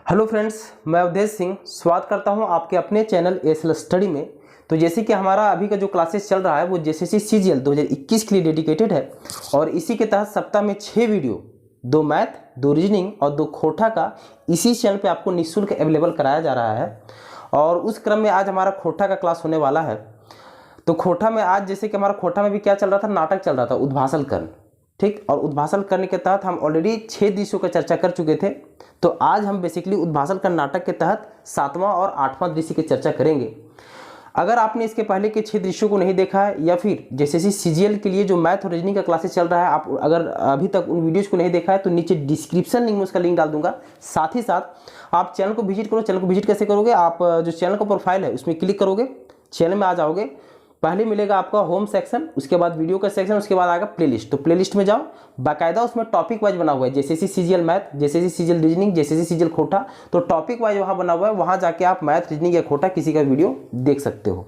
Hello friends, मैं अवधेश सिंह स्वागत करता हूं आपके अपने चैनल एएसएल स्टडी में। तो जैसे कि हमारा अभी का जो क्लासेस चल रहा है वो जेएसएससी सीजीएल 2021 के लिए डेडिकेटेड है और इसी के तहत सप्ताह में 6 वीडियो, 2 मैथ, 2 रीजनिंग और 2 खोटा का इसी चैनल पे आपको निःशुल्क अवेलेबल कराया जा रहा है। और उस क्रम में आज हमारा खोटा का क्लास होने वाला है। तो खोटा में आज जैसे कि हमारा खोटा में भी क्या चल रहा था, नाटक चल रहा था उद्भाषण कर्ण, ठीक। और उद्भाषण करने के तहत हम ऑलरेडी 6 दृश्यों का चर्चा कर चुके थे। तो आज हम बेसिकली उद्भाषण कर्ण नाटक के तहत 7वां और 8वां दृश्य की चर्चा करेंगे। अगर आपने इसके पहले के 6 दृश्यों को नहीं देखा है या फिर जैसे सीजीएल के लिए जो मैथ और रीजनिंग का क्लासेस चल रहा है, आप अगर अभी तक उन वीडियोस को नहीं देखा है तो नीचे डिस्क्रिप्शन लिंक में उसका लिंक डाल दूंगा। साथ ही साथ आप चैनल को विजिट करो। चैनल को विजिट कैसे करोगे, आप जो चैनल का प्रोफाइल है उसमें क्लिक करोगे, चैनल में आ जाओगे। पहले मिलेगा आपका होम सेक्शन, उसके बाद वीडियो का सेक्शन, उसके बाद आएगा प्लेलिस्ट। तो प्लेलिस्ट में जाओ, बाकायदा उसमें टॉपिक वाइज बना हुआ है, जैसे सीजीएल मैथ, जैसे सीजीएल रीजनिंग, जैसे सीजीएल खोटा। तो टॉपिक वाइज वहाँ बना हुआ है, वहाँ जाके आप मैथ, रीजनिंग या खोटा किसी का वीडियो देख सकते हो।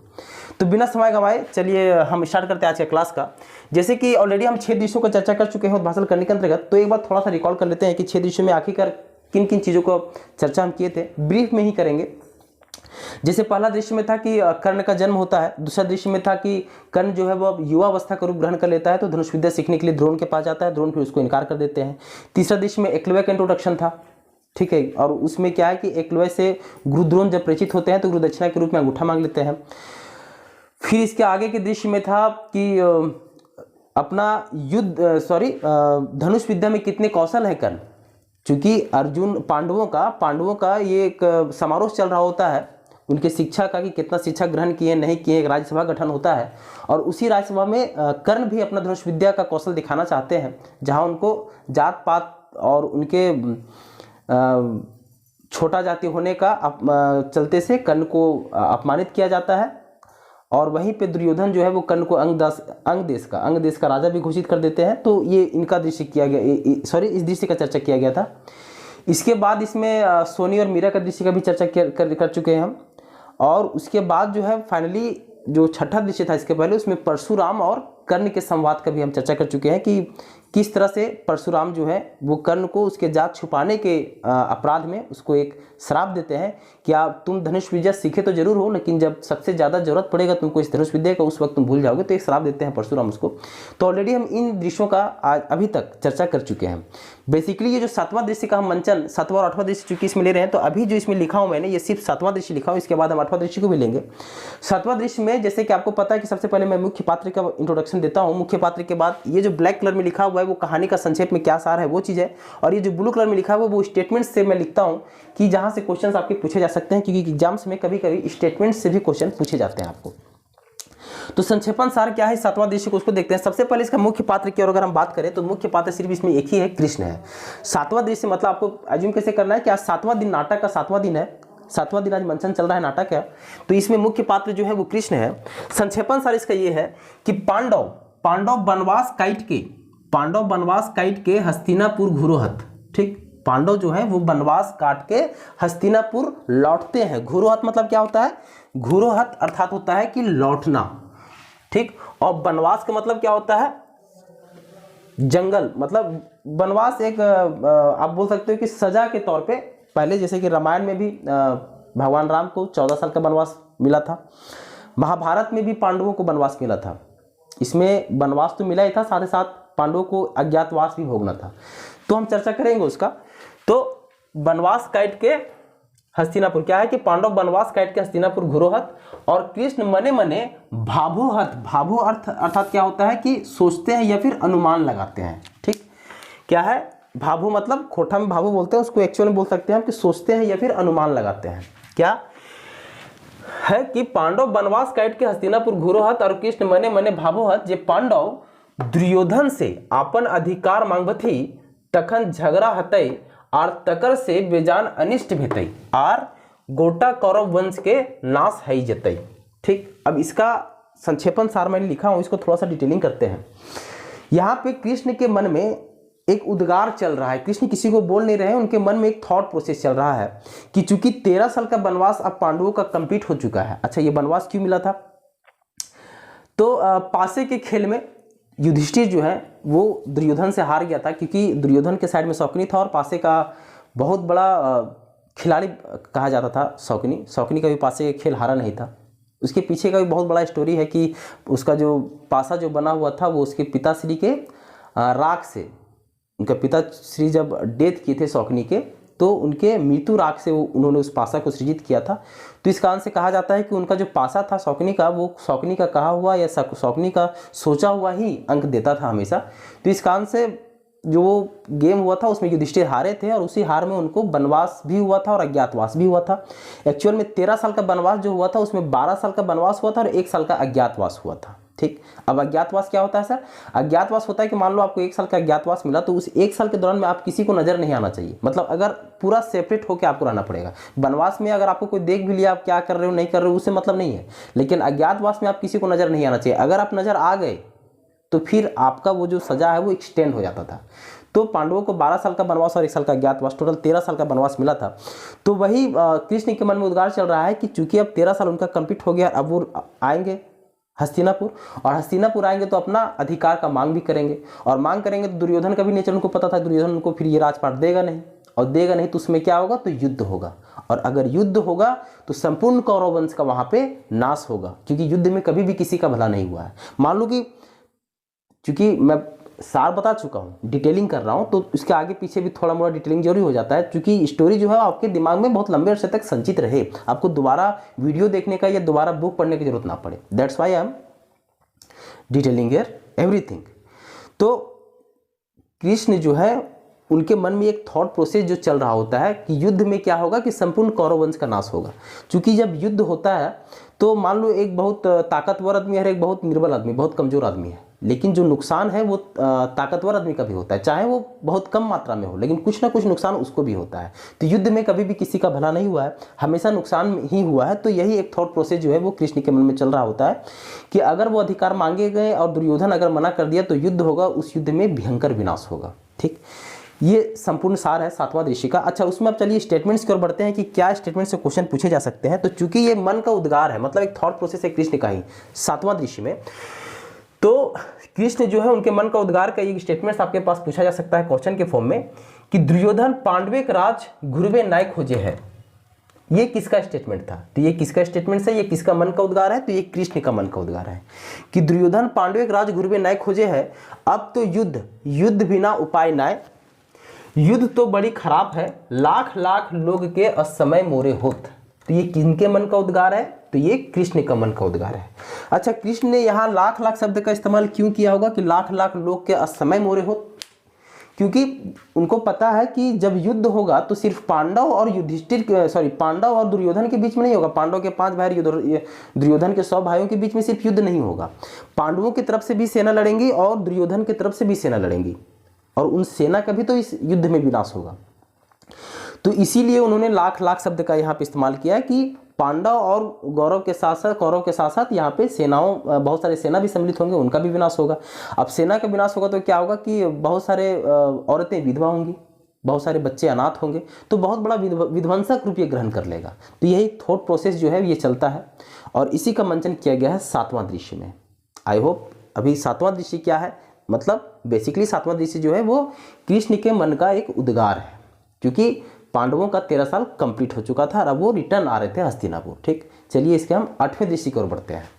तो बिना समय गंवाए चलिए हम स्टार्ट करते हैं आज के क्लास का। जैसे कि ऑलरेडी हम 6 दृश्यों को चर्चा कर चुके हैं उद्भाषण करने के अंतर्गत, तो एक बार थोड़ा सा रिकॉल कर लेते हैं कि 6 दृश्यों में आखिरकार किन किन चीज़ों को चर्चा हम किए थे, ब्रीफ में ही करेंगे। जैसे पहला दृश्य में था कि कर्ण का जन्म होता है, दूसरा दृश्य में था कि कर्ण जो है वो युवा अवस्था का रूप ग्रहण कर लेता है, तो धनुष विद्या सीखने के लिए द्रोण के पास जाता है, द्रोण फिर उसको इनकार कर देते हैं। तीसरा दृश्य में एकलव्य का इंट्रोडक्शन था, ठीक है। और उसमें क्या है कि एकलव्य से गुरुद्रोण जब परिचित होते हैं तो गुरु दक्षिणा के रूप में अंगूठा मांग लेते हैं। फिर इसके आगे के दृश्य में था कि अपना धनुष विद्या में कितने कौशल है कर्ण। चूंकि अर्जुन पांडवों का ये एक समारोह चल रहा होता है, उनके शिक्षा का कि कितना शिक्षा ग्रहण किए नहीं किए, एक राज्यसभा गठन होता है और उसी राज्यसभा में कर्ण भी अपना धनुष विद्या का कौशल दिखाना चाहते हैं, जहां उनको जात पात और उनके छोटा जाति होने का चलते से कर्ण को अपमानित किया जाता है। और वहीं पे दुर्योधन जो है वो कर्ण को अंग देश का राजा भी घोषित कर देते हैं। तो ये इनका दृश्य किया गया, इस दृश्य का चर्चा किया गया था। इसके बाद इसमें सोनी और मीरा का दृश्य का भी चर्चा कर चुके हैं हम। और उसके बाद जो है फाइनली जो छठा दृश्य था इसके पहले, उसमें परशुराम और कर्ण के संवाद का भी हम चर्चा कर चुके हैं कि किस तरह से परशुराम जो है वो कर्ण को उसके जात छुपाने के अपराध में उसको एक श्राप देते हैं कि आप तुम धनुष विद्या सीखे तो जरूर हो, लेकिन जब सबसे ज़्यादा जरूरत पड़ेगा तुमको इस धनुष विद्या का उस वक्त तुम भूल जाओगे। तो एक श्राप देते हैं परशुराम उसको। तो ऑलरेडी हम इन दृश्यों का आज अभी तक चर्चा कर चुके हैं। बेसिकली ये जो 7वां दृश्य का हम मंचन 7वां और 8वां दृश्य चूंकि इसमें ले रहे हैं, तो अभी जो इसमें लिखा हूँ मैंने ये सिर्फ 7वां दृश्य लिखा हूँ, इसके बाद हम 8वां दृश्य को भी लेंगे। 7वां दृश्य में जैसे कि आपको पता है कि सबसे पहले मैं मुख्य पात्र का इंट्रोडक्शन देता हूँ। मुख्य पात्र के बाद ये जो ब्लैक कलर में लिखा हुआ है वो कहानी का संक्षेप में क्या सार है वो चीज़ है, और ये जो ब्लू कलर में लिखा हुआ है वो स्टेटमेंट से मैं लिखता हूँ कि जहाँ से क्वेश्चन आपके पूछे जा सकते हैं, क्योंकि एग्जाम्स में कभी कभी स्टेटमेंट से भी क्वेश्चन पूछे जाते हैं आपको। तो संक्षेपण सार क्या है 7वां दृश्य को, उसको देखते हैं। सबसे पहले इसका मुख्य पात्र की और अगर हम बात करें तो मुख्य पात्र सिर्फ इसमें एक ही है, कृष्ण है। 7वां दृश्य मतलब आपको अज्यूम कैसे करना है कि आज 7वां दिन, नाटक का 7वां दिन है, 7वां दिन आज मंचन चल रहा है, नाटक है। तो इसमें मुख्य पात्र जो है वो कृष्ण है। संक्षेपण सार इसका ये है कि पांडव वनवास काट के हस्तिनापुर घुरोहत, ठीक। पांडव जो है वो वनवास काट के हस्तिनापुर लौटते हैं। घुरोहत मतलब क्या होता है, घुरोहत अर्थात होता है कि लौटना, ठीक। और वनवास का मतलब क्या होता है, जंगल। मतलब वनवास एक आप बोल सकते हो कि सजा के तौर पे, पहले जैसे कि रामायण में भी भगवान राम को 14 साल का वनवास मिला था, महाभारत में भी पांडवों को वनवास मिला था। इसमें वनवास तो मिला ही था, साथ ही साथ पांडवों को अज्ञातवास भी भोगना था। तो हम चर्चा करेंगे उसका। तो वनवास काट के हस्तिनापुर क्या है कि पांडव वनवास काट के हस्तिनापुर घुरोहत, और कृष्ण मने मने भाभुहत। भाभु अर्थात क्या होता है कि सोचते हैं या फिर अनुमान लगाते हैं, ठीक। क्या है भाभु मतलब, खोटा में भाभु बोलते हैं उसको, एक्चुअल में बोल सकते हैं हम कि सोचते हैं या फिर अनुमान लगाते हैं। क्या है कि पांडव वनवास काट के हस्तिनापुर घुरोहत और कृष्ण मने मने भाभुहत, जे पांडव दुर्योधन से अपन अधिकार मांगबथी तखन झगड़ा हतई और तकर से बेजान अनिष्ट भेतई और गोटा कौरव वंश के नाश है जतई, ठीक। अब इसका संक्षेपण सार मैंने लिखा हूं, इसको थोड़ा सा डिटेलिंग करते हैं। यहाँ पे कृष्ण के मन में एक उद्गार चल रहा है, कृष्ण किसी को बोल नहीं रहे हैं, उनके मन में एक थॉट प्रोसेस चल रहा है कि चूंकि 13 साल का वनवास अब पांडवों का कंप्लीट हो चुका है। अच्छा, ये वनवास क्यों मिला था? तो पासे के खेल में युधिष्ठिर जो है वो दुर्योधन से हार गया था, क्योंकि दुर्योधन के साइड में शौकनी था और पासे का बहुत बड़ा खिलाड़ी कहा जाता था शौकिनी। शौकिनी कभी पासे का खेल हारा नहीं था। उसके पीछे का भी बहुत बड़ा स्टोरी है कि उसका जो पासा जो बना हुआ था वो उसके पिताश्री के राख से, उनका पिताश्री जब डेथ किए थे शौकिनी के, तो उनके मृत्यु राख से उन्होंने उस पासा को सृजित किया था। तो इस कारण से कहा जाता है कि उनका जो पासा था शौकिनी का, वो शौकिनी का कहा हुआ या शौकिनी का सोचा हुआ ही अंक देता था हमेशा। तो इस कारण से जो गेम हुआ था उसमें युधिष्ठिर हारे थे और उसी हार में उनको वनवास भी हुआ था और अज्ञातवास भी हुआ था। एक्चुअल में 13 साल का वनवास जो हुआ था उसमें 12 साल का वनवास हुआ था और 1 साल का अज्ञातवास हुआ था। ठीक, अब अज्ञातवास क्या होता है सर? अज्ञातवास होता है कि मान लो आपको 1 साल का अज्ञातवास मिला, तो उस 1 साल के दौरान में आप किसी को नजर नहीं आना चाहिए। मतलब अगर पूरा सेपरेट होकर आपको रहना पड़ेगा। वनवास में अगर आपको कोई देख भी लिया आप क्या कर रहे हो नहीं कर रहे हो उससे मतलब नहीं है, लेकिन अज्ञातवास में आप किसी को नजर नहीं आना चाहिए। अगर आप नजर आ गए तो फिर आपका वो जो सजा है वो एक्सटेंड हो जाता था। तो पांडवों को 12 साल का वनवास और 1 साल का अज्ञातवास, टोटल 13 साल का वनवास मिला था। तो वही कृष्ण के मन में उद्गार चल रहा है कि चूंकि अब 13 साल उनका कंप्लीट हो गया, अब वो आएंगे हस्तिनापुर, और हस्तिनापुर आएंगे तो अपना अधिकार का मांग भी करेंगे, और मांग करेंगे तो दुर्योधन का भी नेचर उनको पता था, दुर्योधन उनको फिर ये राजपाट देगा नहीं, और देगा नहीं तो उसमें क्या होगा, तो युद्ध होगा। और अगर युद्ध होगा तो संपूर्ण कौरव वंश का वहां पे नाश होगा, क्योंकि युद्ध में कभी भी किसी का भला नहीं हुआ है। मान लो कि चूंकि मैं सार बता चुका हूँ, डिटेलिंग कर रहा हूँ, तो इसके आगे पीछे भी थोड़ा मोड़ा डिटेलिंग जरूरी हो जाता है, क्योंकि स्टोरी जो है आपके दिमाग में बहुत लंबे अरसे तक संचित रहे, आपको दोबारा वीडियो देखने का या दोबारा बुक पढ़ने की जरूरत ना पड़े। That's why I am detailing here everything. तो कृष्ण जो है उनके मन में एक थॉट प्रोसेस जो चल रहा होता है कि युद्ध में क्या होगा कि संपूर्ण कौरव वंश का नाश होगा। क्योंकि जब युद्ध होता है तो मान लो एक बहुत ताकतवर आदमी है और एक बहुत निर्बल आदमी, बहुत कमजोर आदमी है, लेकिन जो नुकसान है वो ताकतवर आदमी का भी होता है, चाहे वो बहुत कम मात्रा में हो, लेकिन कुछ ना कुछ नुकसान उसको भी होता है। तो युद्ध में कभी भी किसी का भला नहीं हुआ है, हमेशा नुकसान ही हुआ है। तो यही एक थॉट प्रोसेस जो है वो कृष्ण के मन में चल रहा होता है कि अगर वो अधिकार मांगे गए और दुर्योधन अगर मना कर दिया तो युद्ध होगा, उस युद्ध में भयंकर विनाश होगा। ठीक, ये संपूर्ण सार है 7वां दृश्य का। अच्छा, उसमें अब चलिए स्टेटमेंट्स की ओर बढ़ते हैं कि क्या स्टेटमेंट से क्वेश्चन पूछे जा सकते हैं। तो चूंकि ये मन का उद्गार है, मतलब एक थॉट प्रोसेस है कृष्ण का ही 7वां दृश्य में, तो कृष्ण जो है उनके मन का उद्गार का एक स्टेटमेंट आपके पास पूछा जा सकता है क्वेश्चन के फॉर्म में कि दुर्योधन पांडवे राज घुरवे नाय खोजे है। ये किसका स्टेटमेंट था? तो ये किसका स्टेटमेंट है, ये किसका मन का उद्गार है? तो ये कृष्ण का मन का उद्गार है कि दुर्योधन पांडवे राज घुरवे नाय खोजे है, अब तो युद्ध बिना उपाय नाय, युद्ध तो बड़ी खराब है, लाख लाख लोग के असमय मोरे होत। तो ये किनके मन का उद्गार है? तो ये कृष्ण का मन का उद्गार है। अच्छा, कृष्ण ने यहाँ लाख लाख शब्द का इस्तेमाल क्यों किया होगा कि लाख लाख लोग के असमय मोरे होत? क्योंकि उनको पता है कि जब युद्ध होगा तो सिर्फ पांडव और पांडव और दुर्योधन के बीच में नहीं होगा। पांडव के 5 भाई, दुर्योधन के 100 भाइयों के बीच में सिर्फ युद्ध नहीं होगा, पांडवों की तरफ से भी सेना लड़ेंगी और दुर्योधन की तरफ से भी सेना लड़ेंगी, और उन सेना का भी तो इस युद्ध में विनाश होगा। तो इसीलिए उन्होंने लाख लाख शब्द का यहाँ पे इस्तेमाल किया कि पांडव और कौरव के साथ साथ यहाँ पे सेनाओं, बहुत सारे सेना भी सम्मिलित होंगे, उनका भी विनाश होगा। अब सेना का विनाश होगा तो क्या होगा कि बहुत सारे औरतें विधवा होंगी, बहुत सारे बच्चे अनाथ होंगे, तो बहुत बड़ा विध्वंसक रूप ये ग्रहण कर लेगा। तो यही थॉट प्रोसेस जो है ये चलता है, और इसी का मंचन किया गया है 7वां दृश्य में। आई होप अभी 7वां दृश्य क्या है, मतलब बेसिकली 7वां दृश्य जो है वो कृष्ण के मन का एक उद्गार है, क्योंकि पांडवों का 13 साल कंप्लीट हो चुका था और अब वो रिटर्न आ रहे थे हस्तिनापुर। ठीक, चलिए इसके हम 8वें दृश्य की ओर बढ़ते हैं।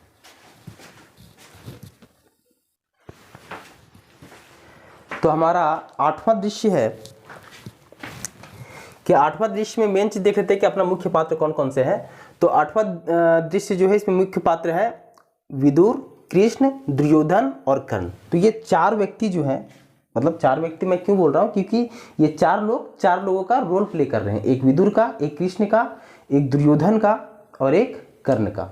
तो हमारा 8वां दृश्य है कि 8वां दृश्य में मेन चीज देख लेते हैं कि अपना मुख्य पात्र कौन कौन से हैं। तो 8वां दृश्य जो है इसमें मुख्य पात्र है विदुर, कृष्ण, दुर्योधन और कर्ण। तो ये 4 व्यक्ति जो हैं, मतलब 4 व्यक्ति मैं क्यों बोल रहा हूँ, क्योंकि ये 4 लोगों का रोल प्ले कर रहे हैं, एक विदुर का, एक कृष्ण का, एक दुर्योधन का और एक कर्ण का।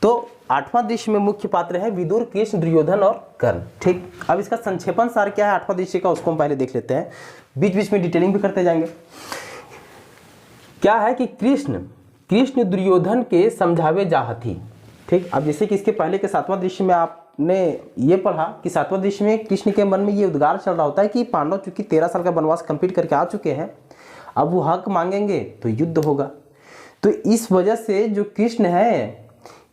तो 8वां दृश्य में मुख्य पात्र है विदुर, कृष्ण, दुर्योधन और कर्ण। ठीक, अब इसका संक्षेपण सार क्या है 8वां दृश्य का, उसको हम पहले देख लेते हैं, बीच बीच में डिटेलिंग भी करते जाएंगे। क्या है कि कृष्ण दुर्योधन के समझावे जाहथी। ठीक, अब जैसे कि इसके पहले के 7वां दृश्य में आपने ये पढ़ा कि 7वां दृश्य में कृष्ण के मन में ये उद्गार चल रहा होता है कि पांडव चूंकि 13 साल का वनवास कंप्लीट करके आ चुके हैं, अब वो हक मांगेंगे तो युद्ध होगा। तो इस वजह से जो कृष्ण है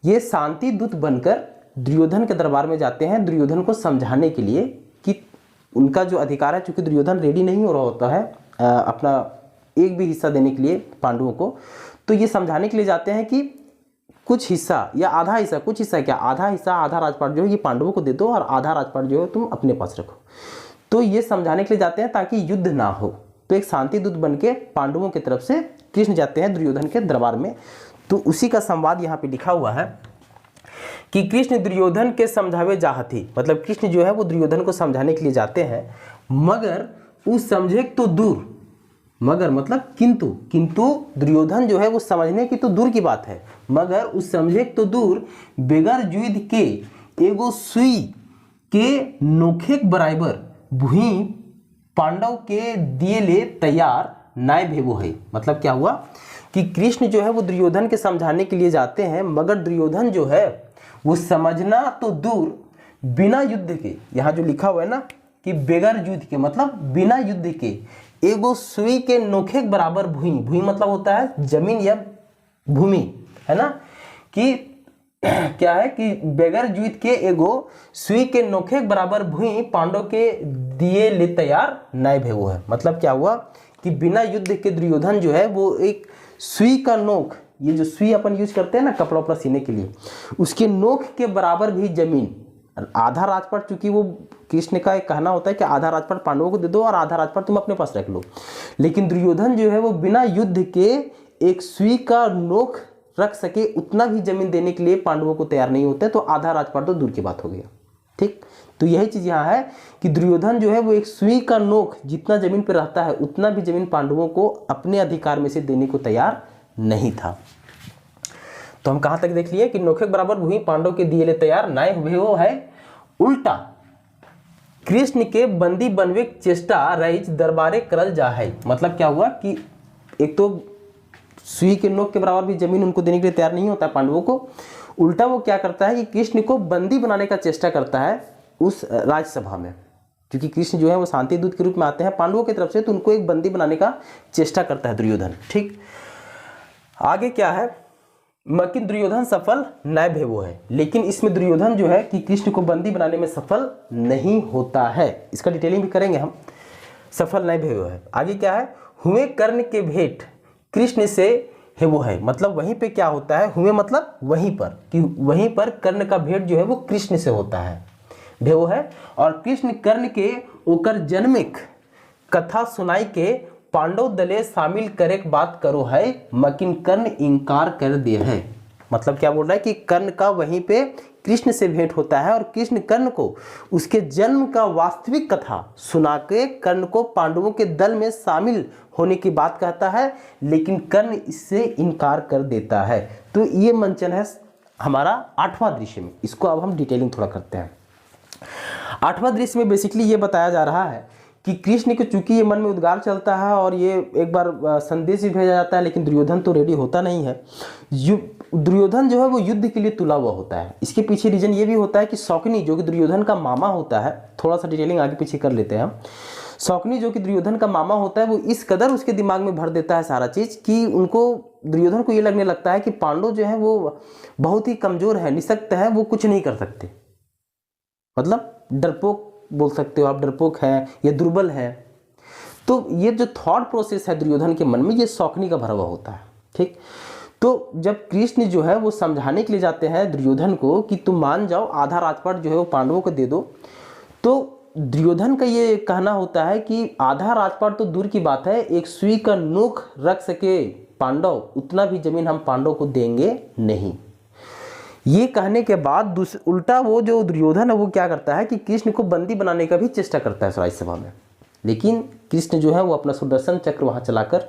ये शांति दूत बनकर दुर्योधन के दरबार में जाते हैं, दुर्योधन को समझाने के लिए कि उनका जो अधिकार है, चूंकि दुर्योधन रेडी नहीं हो रहा होता है अपना एक भी हिस्सा देने के लिए पांडवों को। तो ये समझाने के लिए जाते हैं कि कुछ हिस्सा या आधा हिस्सा, कुछ हिस्सा क्या, आधा हिस्सा, आधा राजपाट जो है ये पांडवों को दे दो और आधा राजपाट जो है तुम अपने पास रखो। तो ये समझाने के लिए जाते हैं ताकि युद्ध ना हो। तो एक शांति दूत बन के पांडवों की तरफ से कृष्ण जाते हैं दुर्योधन के दरबार में। तो उसी का संवाद यहाँ पे लिखा हुआ है कि कृष्ण दुर्योधन के समझावे जाहती, मतलब कृष्ण जो है वो दुर्योधन को समझाने के लिए जाते हैं, मगर उस समझे तो दूर, मगर मतलब किंतु, किंतु दुर्योधन जो है वो समझने की तो दूर की बात है, मगर उस समझे तो दूर बेगर जुद के एगो सुई के नोखे बराबर भूई पांडव के दिए ले तैयार नाय भेवो है। मतलब क्या हुआ कि कृष्ण जो है वो दुर्योधन के समझाने के लिए जाते हैं, मगर दुर्योधन जो है वो समझना तो दूर बिना युद्ध के, यहाँ जो लिखा हुआ है ना कि बेगर युद्ध के, मतलब बिना युद्ध के, एगो सुई के नोखे बराबर भूमि, भूमि मतलब होता है जमीन या भूमि, है ना, कि क्या है कि बेगर युद्ध के एगो सुई के नोखे बराबर भूमि पांडव के दिए ले तैयार नाय भेवो है। मतलब क्या हुआ कि बिना युद्ध के दुर्योधन जो है वो एक सुई का नोक, ये जो सुई अपन यूज करते हैं ना कपड़ा उपड़ा सीने के लिए, उसके नोक के बराबर भी जमीन, आधा राजपाट, चूंकि वो कृष्ण का एक कहना होता है कि आधा राजपाट पांडवों को दे दो और आधा राजपाट तुम अपने पास रख लो, लेकिन दुर्योधन जो है वो बिना युद्ध के एक सुई का नोक रख सके उतना भी जमीन देने के लिए पांडवों को तैयार नहीं होते, तो आधा राजपाट तो दूर की बात हो गया। ठीक, तो यही चीज यहाँ है कि दुर्योधन जो है वो एक सुई का नोक जितना जमीन पर रहता है उतना भी जमीन पांडवों को अपने अधिकार में से देने को तैयार नहीं था। तो हम कहां तक देख लिए कि नोखे बराबर भूमि पांडव के दिए ले तैयार नाय हुए वो है। उल्टा कृष्ण के बंदी बनवे चेष्टा रईच दरबारे करल जा है। मतलब क्या हुआ कि एक तो सुई के नोक के बराबर भी जमीन उनको देने के लिए तैयार नहीं होता पांडवों को, उल्टा वो क्या करता है कि कृष्ण को बंदी बनाने का चेष्टा करता है उस राजसभा में, क्योंकि कृष्ण जो है वो शांति दूत के रूप में आते हैं पांडवों की तरफ से, तो उनको एक बंदी बनाने का चेष्टा करता है दुर्योधन। ठीक, आगे क्या है, मकिन दुर्योधन सफल न भेवो है, लेकिन इसमें दुर्योधन जो है कि कृष्ण को बंदी बनाने में सफल नहीं होता है। इसका डिटेलिंग भी करेंगे हम, सफल न भेवो है। आगे क्या है, हुए कर्ण के भेंट कृष्ण से है वो है। मतलब वहीं पे क्या होता है, हुए मतलब वहीं पर, कि वहीं पर कर्ण का भेंट जो है वो कृष्ण से होता है, भेवो है। और कृष्ण कर्ण के ओकर जन्मिक कथा सुनाई के पांडव दले शामिल करे बात करो है, मकिन कर्ण इंकार कर दे है। मतलब क्या बोल रहा है कि कर्ण का वहीं पे कृष्ण से भेंट होता है और कृष्ण कर्ण को उसके जन्म का वास्तविक कथा सुना के कर्ण को पांडवों के दल में शामिल होने की बात कहता है, लेकिन कर्ण इससे इनकार कर देता है। तो ये मंचन है हमारा 8वां दृश्य में। इसको अब हम डिटेलिंग थोड़ा करते हैं। 8वां दृश्य में बेसिकली ये बताया जा रहा है कि कृष्ण को चूंकि ये मन में उद्गार चलता है और ये एक बार संदेश भी भेजा जाता है, लेकिन दुर्योधन तो रेडी होता नहीं है। दुर्योधन जो है वो युद्ध के लिए तुला हुआ होता है। इसके पीछे रीजन ये भी होता है कि शौकनी जो कि दुर्योधन का मामा होता है, थोड़ा सा डिटेलिंग आगे पीछे कर लेते हैं हम। शौकनी जो कि दुर्योधन का मामा होता है वो इस कदर उसके दिमाग में भर देता है सारा चीज कि उनको, दुर्योधन को ये लगने लगता है कि पांडव जो है वो बहुत ही कमजोर है, निशक्त है, वो कुछ नहीं कर सकते। मतलब डरपोक बोल सकते हो आप, डरपोक है या दुर्बल है। तो ये जो थॉट प्रोसेस है दुर्योधन के मन में, ये शौकनी का भरा हुआ होता है। ठीक, तो जब कृष्ण जो है वो समझाने के लिए जाते हैं दुर्योधन को कि तुम मान जाओ, आधा राजपाट जो है वो पांडवों को दे दो, तो दुर्योधन का ये कहना होता है कि आधा राजपाट तो दूर की बात है, एक सुई का नोक रख सके पांडव उतना भी जमीन हम पांडव को देंगे नहीं। ये कहने के बाद उल्टा वो जो दुर्योधन है वो क्या करता है कि कृष्ण को बंदी बनाने का भी चेष्टा करता है राजसभा में, लेकिन कृष्ण जो है वो अपना सुदर्शन चक्र वहां चलाकर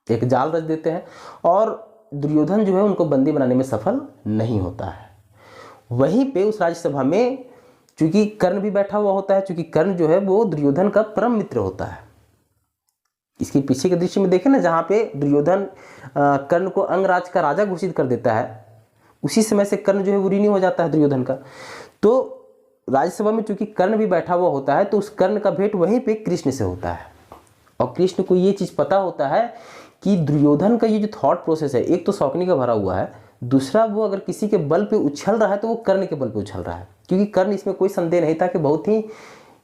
एक जाल रच देते हैं और दुर्योधन जो है उनको बंदी बनाने में सफल नहीं होता है। वहीं पे उस राज्यसभा में चूंकि कर्ण भी बैठा हुआ होता है, चूंकि कर्ण जो है वो दुर्योधन का परम मित्र होता है। इसके पीछे के दृश्य में देखें ना, जहाँ पे दुर्योधन कर्ण को अंगराज का राजा घोषित कर देता है, उसी समय से कर्ण जो है वो ऋणी हो जाता है दुर्योधन का। तो राज्यसभा में चूंकि कर्ण भी बैठा हुआ होता है, तो उस कर्ण का भेंट वहीं पे कृष्ण से होता है और कृष्ण को ये चीज पता होता है कि दुर्योधन का ये जो थॉट प्रोसेस है, एक तो शौकनी का भरा हुआ है, दूसरा वो अगर किसी के बल पे उछल रहा है तो वो कर्ण के बल पे उछल रहा है, क्योंकि कर्ण इसमें कोई संदेह नहीं था कि बहुत ही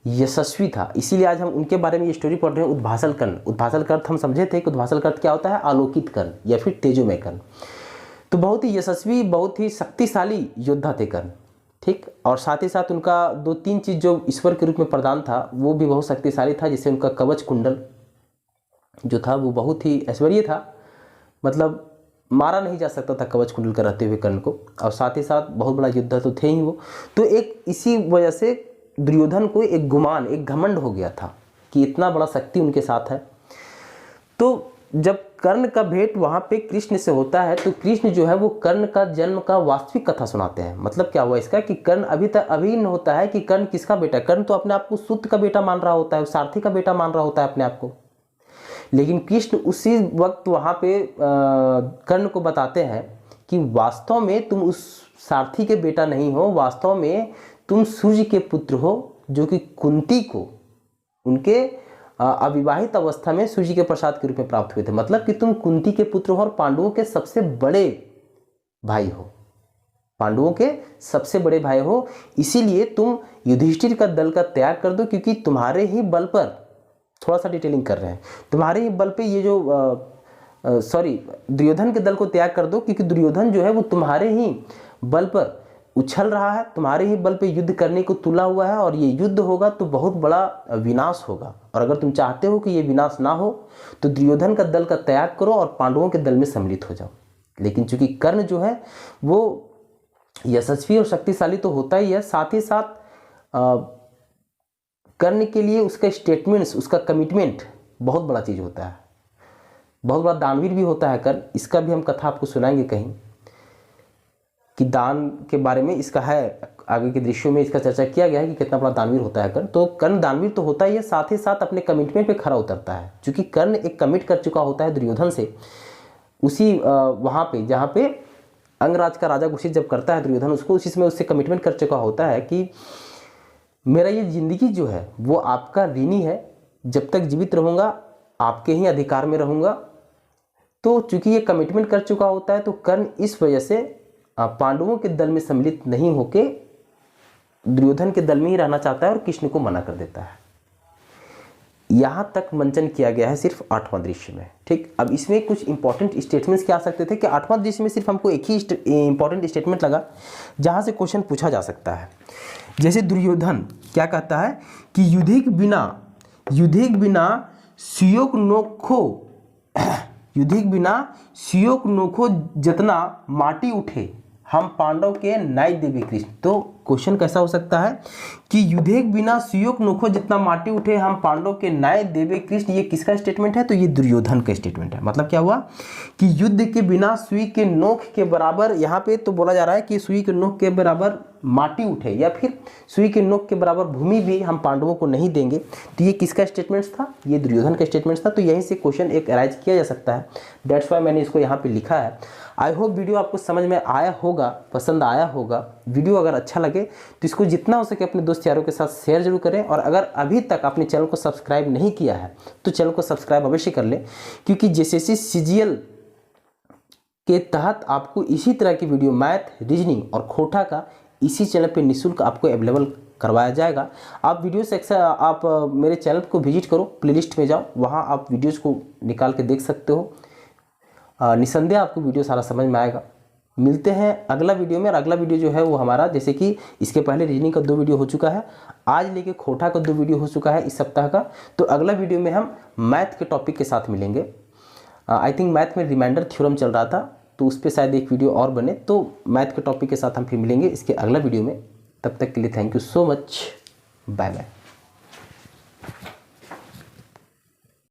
यशस्वी था, इसीलिए आज हम उनके बारे में ये स्टोरी पढ़ रहे हैं। उद्भासल कर्ण, उद्भासल का अर्थ हम समझे थे कि उद्भासल का अर्थ क्या होता है, आलोकित कर्ण या फिर तेजोमय कर्ण। तो बहुत ही यशस्वी, बहुत ही शक्तिशाली योद्धा थे कर्ण, ठीक। और साथ ही साथ उनका 2-3 चीज़ जो ईश्वर के रूप में प्रदान था वो भी बहुत शक्तिशाली था। जैसे उनका कवच कुंडल जो था वो बहुत ही ऐश्वर्य था, मतलब मारा नहीं जा सकता था कवच कुंडल का रहते हुए कर्ण को। और साथ ही साथ बहुत बड़ा योद्धा तो थे ही वो। तो एक इसी वजह से दुर्योधन को एक गुमान, एक घमंड हो गया था कि इतना बड़ा शक्ति उनके साथ है। तो जब कर्ण का भेंट वहाँ पे कृष्ण से होता है तो कृष्ण जो है वो कर्ण का जन्म का वास्तविक कथा सुनाते हैं। मतलब क्या हुआ इसका कि कर्ण अभी न होता है कि कर्ण किसका बेटा है। कर्ण तो अपने आप को सूत का बेटा मान रहा होता है, सारथी का बेटा मान रहा होता है अपने आप को। लेकिन कृष्ण उसी वक्त वहाँ पे कर्ण को बताते हैं कि वास्तव में तुम उस सारथी के बेटा नहीं हो, वास्तव में तुम सूर्य के पुत्र हो, जो कि कुंती को उनके अविवाहित अवस्था में सूर्य के प्रसाद के रूप में प्राप्त हुए थे। मतलब कि तुम कुंती के पुत्र हो और पांडवों के सबसे बड़े भाई हो, पांडवों के सबसे बड़े भाई हो। इसीलिए तुम युधिष्ठिर का दल का त्याग कर दो, क्योंकि तुम्हारे ही बल पर, थोड़ा सा डिटेलिंग कर रहे हैं, तुम्हारे ही बल पे ये जो दुर्योधन के दल को त्याग कर दो, क्योंकि दुर्योधन जो है वो तुम्हारे ही बल पर उछल रहा है, तुम्हारे ही बल पे युद्ध करने को तुला हुआ है। और ये युद्ध होगा तो बहुत बड़ा विनाश होगा। और अगर तुम चाहते हो कि ये विनाश ना हो तो दुर्योधन का दल का त्याग करो और पांडवों के दल में सम्मिलित हो जाओ। लेकिन चूंकि कर्ण जो है वो यशस्वी और शक्तिशाली तो होता ही है, साथ ही साथ कर्ण के लिए उसका स्टेटमेंट्स, उसका कमिटमेंट बहुत बड़ा चीज़ होता है, बहुत बड़ा दानवीर भी होता है कर्ण। इसका भी हम कथा आपको सुनाएंगे कहीं कि दान के बारे में इसका है, आगे के दृश्यों में इसका चर्चा किया गया है कि कितना बड़ा दानवीर होता है कर्ण। तो कर्ण दानवीर तो होता ही है, साथ ही साथ अपने कमिटमेंट पे खरा उतरता है। क्योंकि कर्ण एक कमिट कर चुका होता है दुर्योधन से, उसी वहाँ पे जहाँ पे अंगराज का राजा घोषित जब करता है दुर्योधन उसको, उसी समय उससे कमिटमेंट कर चुका होता है कि मेरा ये जिंदगी जो है वो आपका ऋणी है, जब तक जीवित रहूँगा आपके ही अधिकार में रहूँगा। तो चूंकि ये कमिटमेंट कर चुका होता है तो कर्ण इस वजह से पांडवों के दल में सम्मिलित नहीं होके दुर्योधन के दल में ही रहना चाहता है और कृष्ण को मना कर देता है। यहाँ तक मंचन किया गया है सिर्फ 8वां दृश्य में, ठीक। अब इसमें कुछ इंपॉर्टेंट स्टेटमेंट्स क्या आ सकते थे कि 8वां दृश्य में सिर्फ हमको एक ही इंपॉर्टेंट स्टेटमेंट लगा जहाँ से क्वेश्चन पूछा जा सकता है। जैसे दुर्योधन क्या कहता है कि युधिक बिना सुयोग नोखो जितना माटी उठे हम पांडव के नाय देवी कृष्ण। तो क्वेश्चन कैसा हो सकता है कि युधिक बिना सुयोग नोखो जितना माटी उठे हम पांडव के नाय देवे कृष्ण, ये किसका स्टेटमेंट है? तो ये दुर्योधन का स्टेटमेंट है। मतलब क्या हुआ कि युद्ध के बिना सुई के नोक के बराबर, यहाँ पे तो बोला जा रहा है कि सुई के नोक के बराबर माटी उठे या फिर सुई के नोक के बराबर भूमि भी हम पांडवों को नहीं देंगे। तो ये किसका स्टेटमेंट था? ये दुर्योधन का स्टेटमेंट था। तो यहीं से क्वेश्चन एक अराइज किया जा सकता है, डेट्स वाई मैंने इसको यहाँ पे लिखा है। आई होप वीडियो आपको समझ में आया होगा, पसंद आया होगा। वीडियो अगर अच्छा लगे तो इसको जितना हो सके अपने दोस्त यारों के साथ शेयर जरूर करें। और अगर अभी तक आपने चैनल को सब्सक्राइब नहीं किया है तो चैनल को सब्सक्राइब अवश्य कर लें, क्योंकि जेएसएससी सीजीएल के तहत आपको इसी तरह की वीडियो मैथ, रीजनिंग और खोटा का इसी चैनल पे निःशुल्क आपको अवेलेबल करवाया जाएगा। आप वीडियो सेक्शन, आप मेरे चैनल को विजिट करो, प्लेलिस्ट में जाओ, वहाँ आप वीडियोज़ को निकाल के देख सकते हो। निसंदेह आपको वीडियो सारा समझ में आएगा। मिलते हैं अगला वीडियो में। और अगला वीडियो जो है वो हमारा, जैसे कि इसके पहले रीजनिंग का 2 वीडियो हो चुका है, आज लेके खोटा का 2 वीडियो हो चुका है इस सप्ताह का। तो अगला वीडियो में हम मैथ के टॉपिक के साथ मिलेंगे। आई थिंक मैथ में रिमाइंडर थ्योरम चल रहा था, तो उस पर शायद एक वीडियो और बने। तो मैथ के टॉपिक के साथ हम फिर मिलेंगे इसके अगला वीडियो में। तब तक के लिए thank you so much, bye bye.